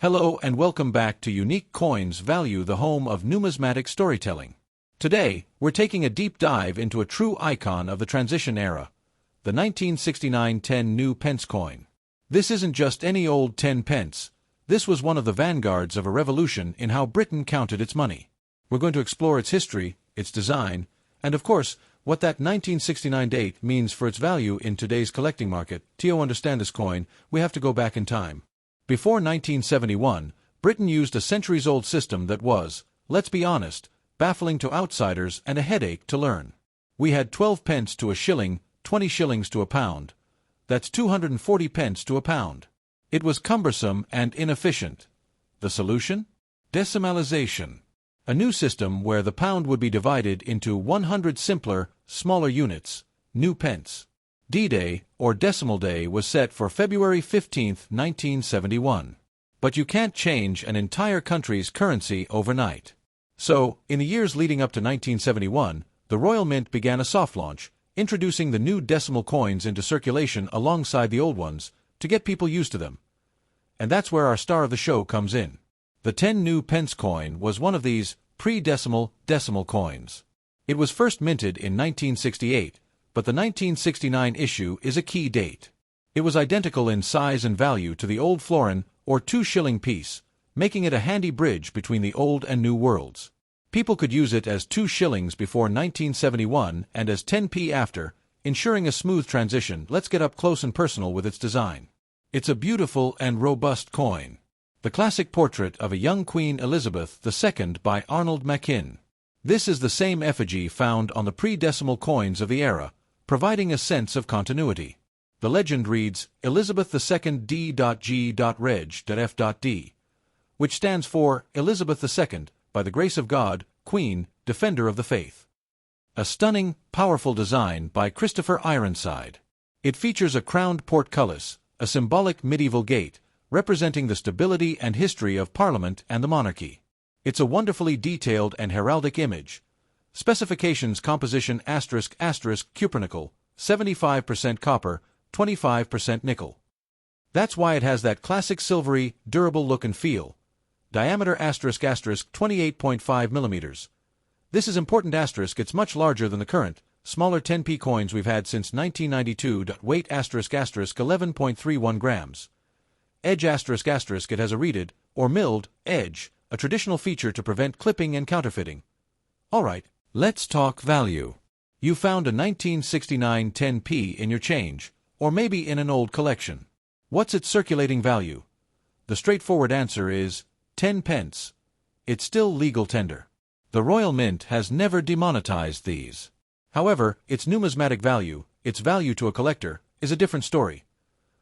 Hello and welcome back to Unique Coins Value, the home of numismatic storytelling. Today, we're taking a deep dive into a true icon of the transition era, the 1969 10 new pence coin. This isn't just any old 10 pence. This was one of the vanguards of a revolution in how Britain counted its money. We're going to explore its history, its design, and of course, what that 1969 date means for its value in today's collecting market. To understand this coin, we have to go back in time. Before 1971, Britain used a centuries-old system that was, let's be honest, baffling to outsiders and a headache to learn. We had 12 pence to a shilling, 20 shillings to a pound. That's 240 pence to a pound. It was cumbersome and inefficient. The solution? Decimalization. A new system where the pound would be divided into 100 simpler, smaller units, new pence. D-Day, or Decimal Day, was set for February 15, 1971. But you can't change an entire country's currency overnight. So, in the years leading up to 1971, the Royal Mint began a soft launch, introducing the new decimal coins into circulation alongside the old ones, to get people used to them. And that's where our star of the show comes in. The 10 new pence coin was one of these pre-decimal decimal coins. It was first minted in 1968, but the 1969 issue is a key date. It was identical in size and value to the old florin or 2-shilling piece, making it a handy bridge between the old and new worlds. People could use it as 2 shillings before 1971 and as 10p after, ensuring a smooth transition. Let's get up close and personal with its design. It's a beautiful and robust coin. The classic portrait of a young Queen Elizabeth II by Arnold Machin. This is the same effigy found on the pre-decimal coins of the era, providing a sense of continuity. The legend reads, Elizabeth II D.G.Reg.F.D, which stands for Elizabeth II, by the grace of God, Queen, Defender of the Faith. A stunning, powerful design by Christopher Ironside. It features a crowned portcullis, a symbolic medieval gate, representing the stability and history of Parliament and the monarchy. It's a wonderfully detailed and heraldic image. Specifications: composition ***, cupronickel, 75% copper, 25% nickel. That's why it has that classic silvery, durable look and feel. Diameter ***, 28.5 millimeters. This is important ***, it's much larger than the current, smaller 10p coins we've had since 1992. Weight ***, 11.31 grams. Edge ***, it has a reeded, or milled, edge, a traditional feature to prevent clipping and counterfeiting. Alright, let's talk value. You found a 1969 10p in your change, or maybe in an old collection. What's its circulating value? The straightforward answer is 10 pence. It's still legal tender. The Royal Mint has never demonetized these. However, its numismatic value, its value to a collector, is a different story.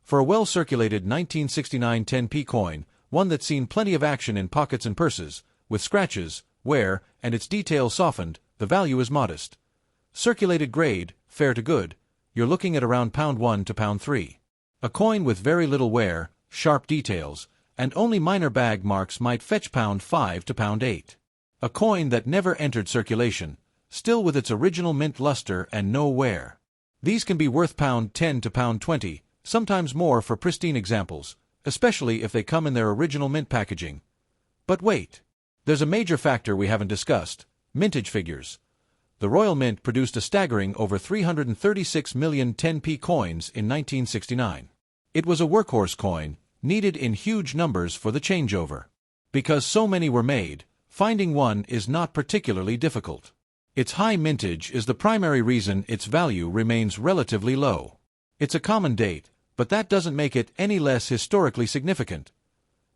For a well-circulated 1969 10p coin, one that's seen plenty of action in pockets and purses, with scratches, wear, and its detail softened, the value is modest. Circulated grade, fair to good, you're looking at around £1 to £3. A coin with very little wear, sharp details, and only minor bag marks might fetch £5 to £8. A coin that never entered circulation, still with its original mint luster and no wear. These can be worth £10 to £20, sometimes more for pristine examples, especially if they come in their original mint packaging. But wait, there's a major factor we haven't discussed: mintage figures. The Royal Mint produced a staggering over 336 million 10p coins in 1969. It was a workhorse coin, needed in huge numbers for the changeover. Because so many were made, finding one is not particularly difficult. Its high mintage is the primary reason its value remains relatively low. It's a common date, but that doesn't make it any less historically significant.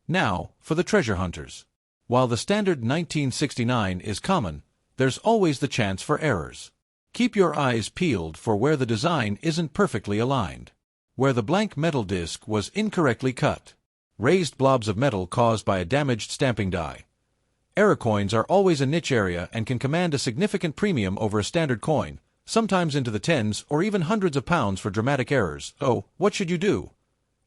Now, for the treasure hunters. While the standard 1969 is common, there's always the chance for errors. Keep your eyes peeled for where the design isn't perfectly aligned. Where the blank metal disc was incorrectly cut. Raised blobs of metal caused by a damaged stamping die. Error coins are always a niche area and can command a significant premium over a standard coin, sometimes into the tens or even hundreds of pounds for dramatic errors. Oh, what should you do?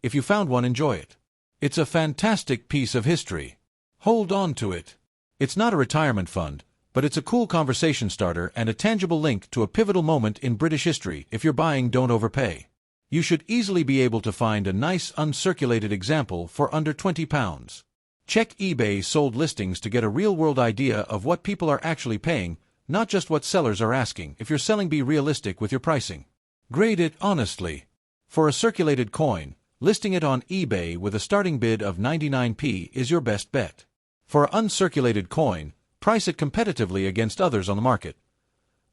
If you found one, enjoy it. It's a fantastic piece of history. Hold on to it. It's not a retirement fund, but it's a cool conversation starter and a tangible link to a pivotal moment in British history. If you're buying, don't overpay. You should easily be able to find a nice uncirculated example for under £20. Check eBay sold listings to get a real-world idea of what people are actually paying, not just what sellers are asking. If you're selling, be realistic with your pricing. Grade it honestly. For a circulated coin, listing it on eBay with a starting bid of 99p is your best bet. For an uncirculated coin, price it competitively against others on the market.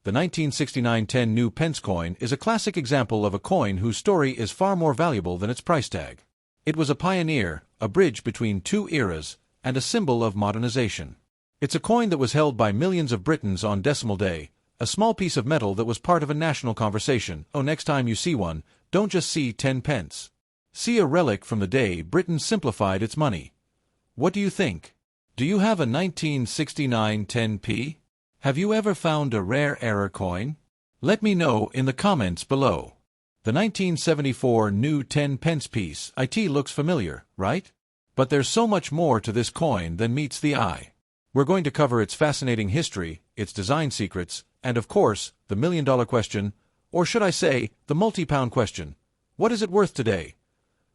The 1969 10 new pence coin is a classic example of a coin whose story is far more valuable than its price tag. It was a pioneer, a bridge between two eras, and a symbol of modernization. It's a coin that was held by millions of Britons on Decimal Day, a small piece of metal that was part of a national conversation. Oh, next time you see one, don't just see 10 pence. See a relic from the day Britain simplified its money. What do you think? Do you have a 1969 10p? Have you ever found a rare error coin? Let me know in the comments below. The 1974 new 10 pence piece, it looks familiar, right? But there's so much more to this coin than meets the eye. We're going to cover its fascinating history, its design secrets, and of course, the million-dollar question, or should I say, the multi-pound question. What is it worth today?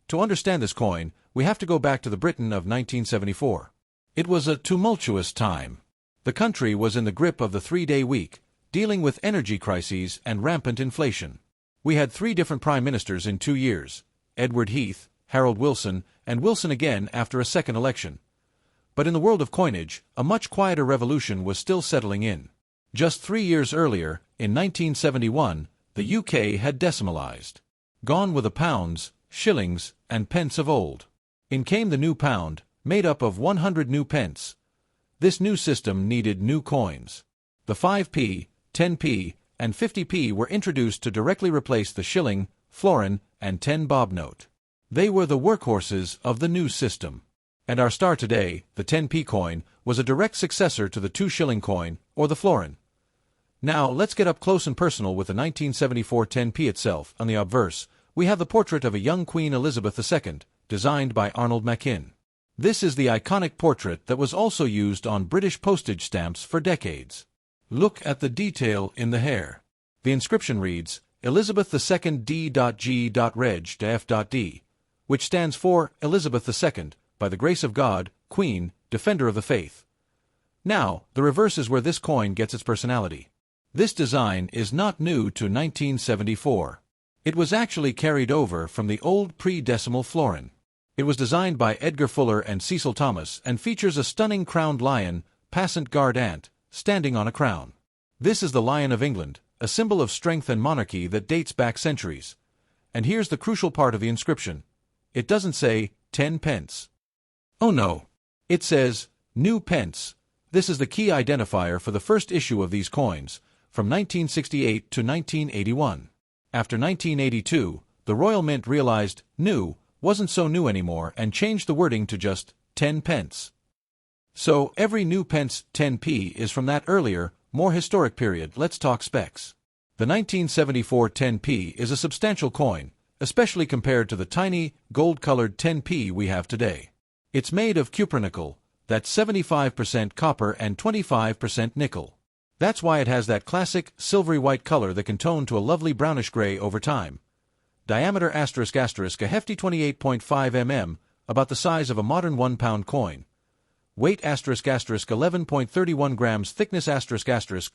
To understand this coin, we have to go back to the Britain of 1974. It was a tumultuous time. The country was in the grip of the three-day week, dealing with energy crises and rampant inflation. We had 3 different prime ministers in 2 years: Edward Heath, Harold Wilson, and Wilson again after a second election. But in the world of coinage, a much quieter revolution was still settling in. Just 3 years earlier, in 1971, the UK had decimalized. Gone were the pounds, shillings, and pence of old. In came the new pound, made up of 100 new pence. This new system needed new coins. The 5p, 10p, and 50p were introduced to directly replace the shilling, florin, and 10 bob note. They were the workhorses of the new system. And our star today, the 10p coin, was a direct successor to the 2 shilling coin, or the florin. Now, let's get up close and personal with the 1974 10p itself. On the obverse, we have the portrait of a young Queen Elizabeth II, designed by Arnold Machin. This is the iconic portrait that was also used on British postage stamps for decades. Look at the detail in the hair. The inscription reads, Elizabeth II D.G.Reg.F.D, which stands for Elizabeth II, by the grace of God, Queen, Defender of the Faith. Now, the reverse is where this coin gets its personality. This design is not new to 1974. It was actually carried over from the old pre-decimal florin. It was designed by Edgar Fuller and Cecil Thomas and features a stunning crowned lion, passant guard ant, standing on a crown. This is the Lion of England, a symbol of strength and monarchy that dates back centuries. And here's the crucial part of the inscription. It doesn't say 10 pence. Oh no. It says, new pence. This is the key identifier for the first issue of these coins, from 1968 to 1981. After 1982, the Royal Mint realized new wasn't so new anymore and changed the wording to just 10 pence. So every new pence 10p is from that earlier, more historic period. Let's talk specs. The 1974 10p is a substantial coin, especially compared to the tiny, gold-colored 10p we have today. It's made of cupronickel, that's 75% copper and 25% nickel. That's why it has that classic, silvery white color that can tone to a lovely brownish gray over time. Diameter ***, a hefty 28.5 mm, about the size of a modern 1-pound coin. Weight ***, 11.31 grams, thickness ***, 2.5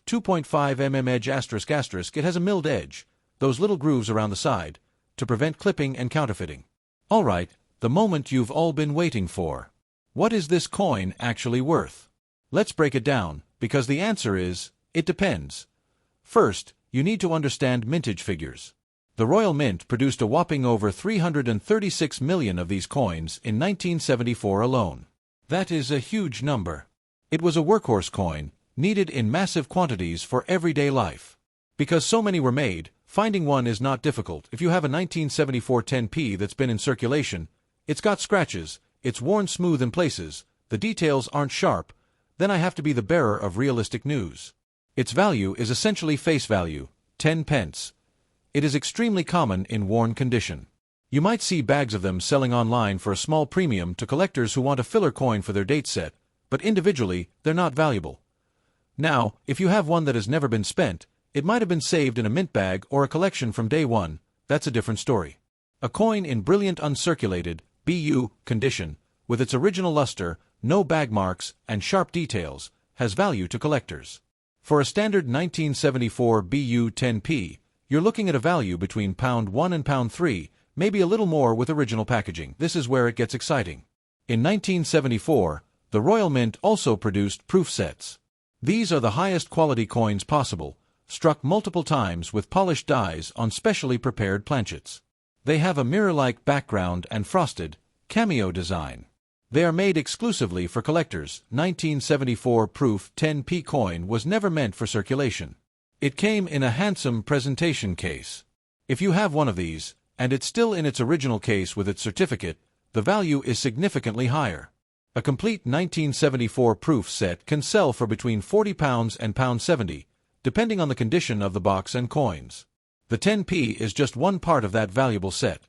mm edge ***, it has a milled edge, those little grooves around the side, to prevent clipping and counterfeiting. Alright, the moment you've all been waiting for. What is this coin actually worth? Let's break it down, because the answer is, it depends. First, you need to understand mintage figures. The Royal Mint produced a whopping over 336 million of these coins in 1974 alone. That is a huge number. It was a workhorse coin, needed in massive quantities for everyday life. Because so many were made, finding one is not difficult. If you have a 1974 10p that's been in circulation, it's got scratches, it's worn smooth in places, the details aren't sharp, then I have to be the bearer of realistic news. Its value is essentially face value, 10 pence. It is extremely common in worn condition. You might see bags of them selling online for a small premium to collectors who want a filler coin for their date set, but individually, they're not valuable. Now, if you have one that has never been spent, it might have been saved in a mint bag or a collection from day one, that's a different story. A coin in brilliant uncirculated, BU, condition, with its original luster, no bag marks, and sharp details, has value to collectors. For a standard 1974 BU 10p, you're looking at a value between £1 and £3, maybe a little more with original packaging. This is where it gets exciting. In 1974, the Royal Mint also produced proof sets. These are the highest quality coins possible, struck multiple times with polished dies on specially prepared planchets. They have a mirror-like background and frosted, cameo design. They are made exclusively for collectors. 1974 proof 10p coin was never meant for circulation. It came in a handsome presentation case. If you have one of these, and it's still in its original case with its certificate, the value is significantly higher. A complete 1974 proof set can sell for between £40 and £70, depending on the condition of the box and coins. The 10p is just one part of that valuable set.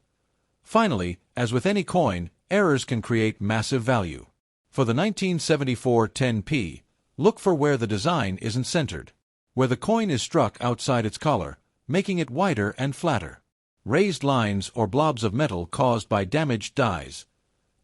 Finally, as with any coin, errors can create massive value. For the 1974 10p, look for where the design isn't centered, where the coin is struck outside its collar, making it wider and flatter. Raised lines or blobs of metal caused by damaged dies.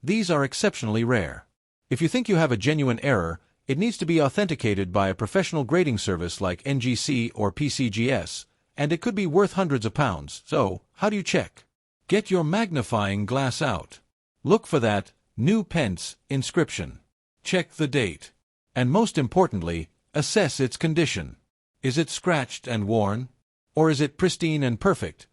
These are exceptionally rare. If you think you have a genuine error, it needs to be authenticated by a professional grading service like NGC or PCGS, and it could be worth hundreds of pounds. So, how do you check? Get your magnifying glass out. Look for that new pence inscription. Check the date. And most importantly, assess its condition. Is it scratched and worn? Or is it pristine and perfect?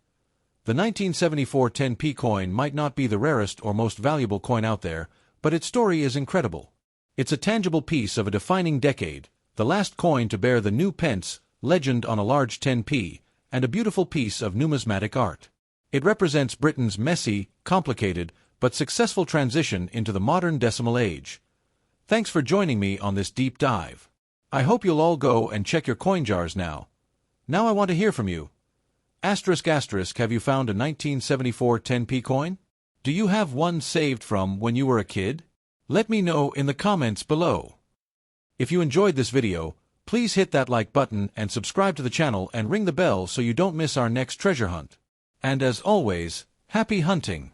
The 1974 10p coin might not be the rarest or most valuable coin out there, but its story is incredible. It's a tangible piece of a defining decade, the last coin to bear the new pence legend on a large 10p, and a beautiful piece of numismatic art. It represents Britain's messy, complicated, but successful transition into the modern decimal age. Thanks for joining me on this deep dive. I hope you'll all go and check your coin jars now. Now I want to hear from you. Asterisk asterisk, have you found a 1974 10p coin? Do you have one saved from when you were a kid? Let me know in the comments below. If you enjoyed this video, please hit that like button and subscribe to the channel and ring the bell so you don't miss our next treasure hunt. And as always, happy hunting!